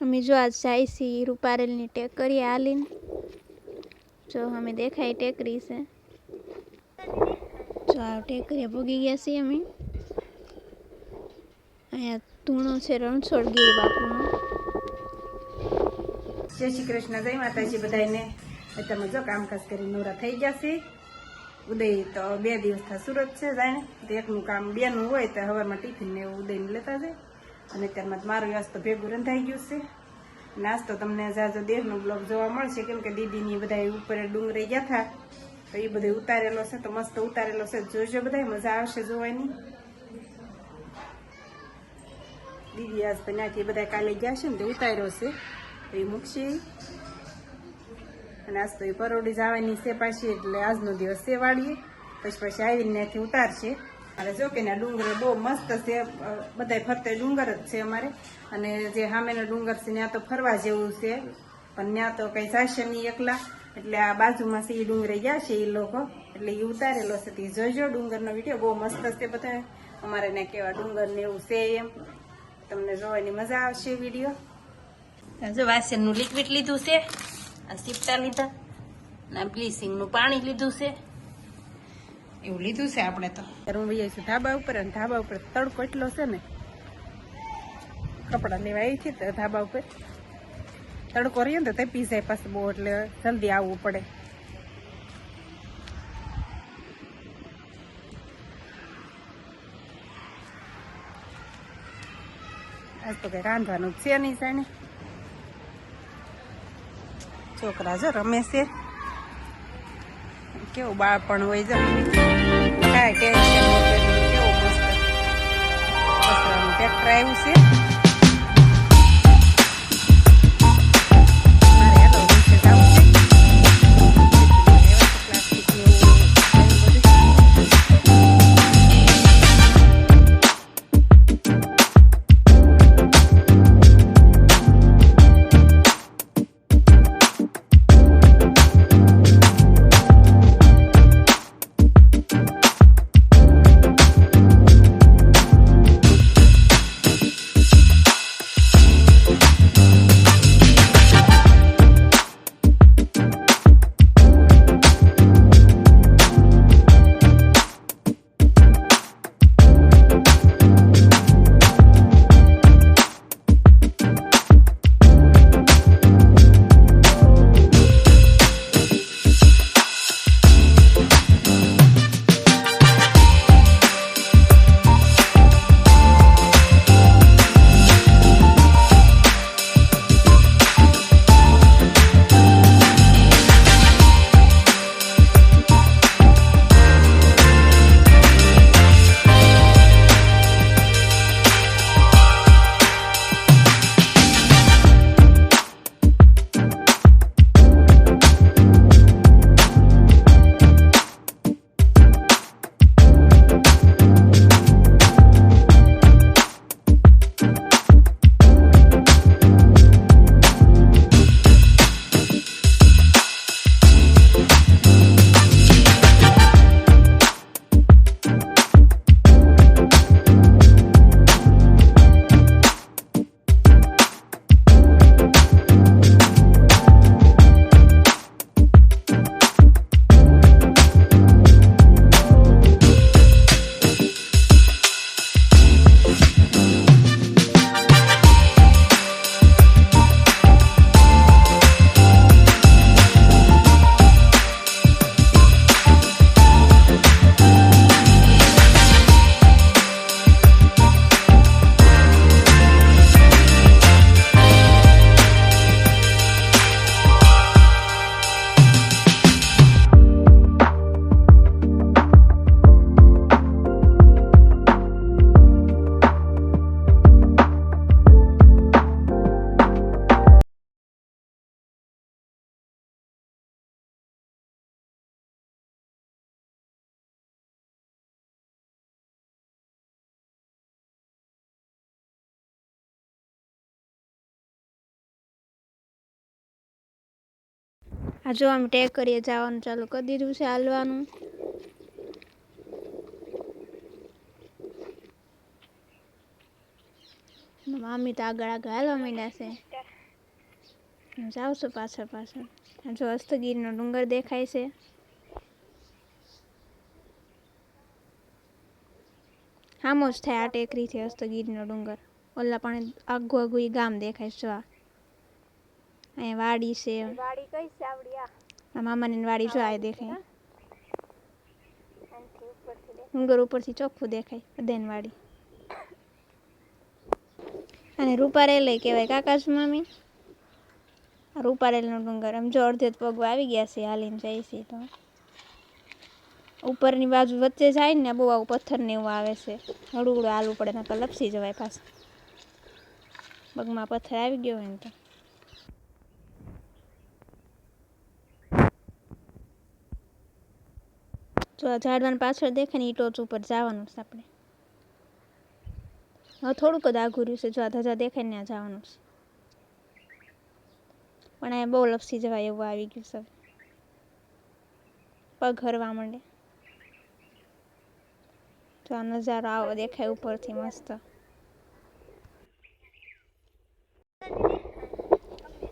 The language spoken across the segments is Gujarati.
અમે જો आज जाइसी रूपारेलनी टेकरी आलीन जो हमें देखाई टेकरी से जो आ टेकरी भोगी गया सी अमी अँ धूणो है रणछोड़गिरी बापूनो। जय श्री कृष्ण, जय माताजी बधाने। તમે જો કામકાજ કરી નવરા થઈ ગયા છે। ઉદય તો 2 દિવસ થા સુરત છે જાણે તો એકનું કામ બેનું હોય તો સવારમાં ટિફિન ને એવું ઉદયને લેતા જાય અને ત્યારબાદ મારું આજ તો ભેગું રંધાઈ ગયું છે। નાસ્તો તમને જાજો દેહનો બ્લોગ જોવા મળશે કેમ કે દીદીની બધા ઉપર ડુંગરે ગયા હતા તો એ બધું ઉતારેલો છે, તો મસ્ત ઉતારેલો છે, જોજો બધા મજા આવશે જોવાની। દીદી આજ તો ત્યાંથી બધા કાલે ગયા છે ને તો ઉતાર્યો છે તો એ મૂકશે અને આજ તો એ પરોડી જવાની છે પાછી એટલે આજનો દિવસ છે વાળીએ પછી આવીને ત્યાંથી ઉતારશે। અને જો કે ડુંગર બહુ મસ્ત છે, બધા ફરતે ડુંગર જ છે અમારે અને જે સામેનો ડુંગર છે ત્યાં તો ફરવા જેવું છે પણ ત્યાં તો કઈ જશે નહીં એકલા એટલે આ બાજુમાં છે એ ડુંગરે ગયા છે એ લોકો એટલે એ ઉતારેલો છે તે જોજો ડુંગરનો વિડીયો બહુ મસ્ત છે। બધા અમારે ને કેવા ડુંગર ને એવું છે એમ તમને જોવાની મજા આવશે વિડીયો। જો વાસણનું લિક્વિડ લીધું છે, આ સીપટા લીધા ને બ્લીચિંગનું પાણી લીધું છે એવું લીધું છે આપણે તો। હું વહી છું ધાબા ઉપર અને ધાબા ઉપર તડકો એટલો છે ને કપડાં લેવા આવી છે તો ધાબા ઉપર તડકો રહ્યો ને તો તપી જાય પાસે બહુ એટલે જલ્દી આવવું પડે। આજ તો કઈ રાંધવાનું છે નહીં જાણે છોકરા જો રમે છે કેવું બાળપણ હોય જો કાંઈ ટેન્શન વગર કેવું મસ્ત કચરાનું ટ્રેક્ટર આવ્યું છે। आ जो हम टेक करिए जावानुं चालू कर दीधुं छे हालवानुं। मामी तो आगळ आगळ हालवा मांड्या छे। જાઉં છું પાછળ પાછળ. જો હસ્તગીરનો ડુંગર દેખાય છે. સામો જ થાય આ ટેકરીથી હસ્તગીરનો ડુંગર. ઓલા પણ આઘું આઘું ઈ ગામ દેખાય છે. જો અહીંયા વાડી છે. વાડી કઈ છે આવડી આ મામાની વાડી જો આ દેખાય. આનથી ઉપરથી દેખાય. ડુંગર ઉપરથી ચોખ્ખું દેખાય બધાની વાડી. અને રૂપારેલ કહેવાય કાકાશ મામી. આ રૂપારેલનો ડુંગર આમ જો અડધે પગવા આવી ગયા છે હાલીને જાય છે તો. ઉપરની બાજુ વચ્ચે જાય ને બહુ આવું પથ્થર ને એવું આવે છે. હળું હાલવું પડે નકર લપસી જવાય પાછું. પગમાં પથ્થર આવી ગયો હોય ને તો. જો આ ઝાડવાની પાછળ દેખાય ને ઈ ટોચ ઉપર જવાનું છે આપણે. હવે થોડુંક જ આઘું રહ્યું છે. જો આ ધજા દેખાય ને ત્યાં જવાનું છે. પણ અહીંયા બહુ લપસી જવાય એવું આવી ગયું છે. પગ હરવા માંડે. તો આ નજારો આવો દેખાય ઉપરથી મસ્ત.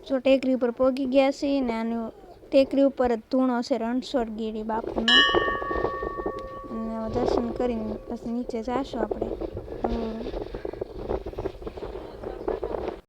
જો ટેકરી ઉપર પહોંચી ગયા છીએ ને આનું ટેકરી ઉપર જ ધૂણો છે રણછોડગીરી બાપુનો. અને દર્શન કરીને પછી નીચે જાશું આપણે.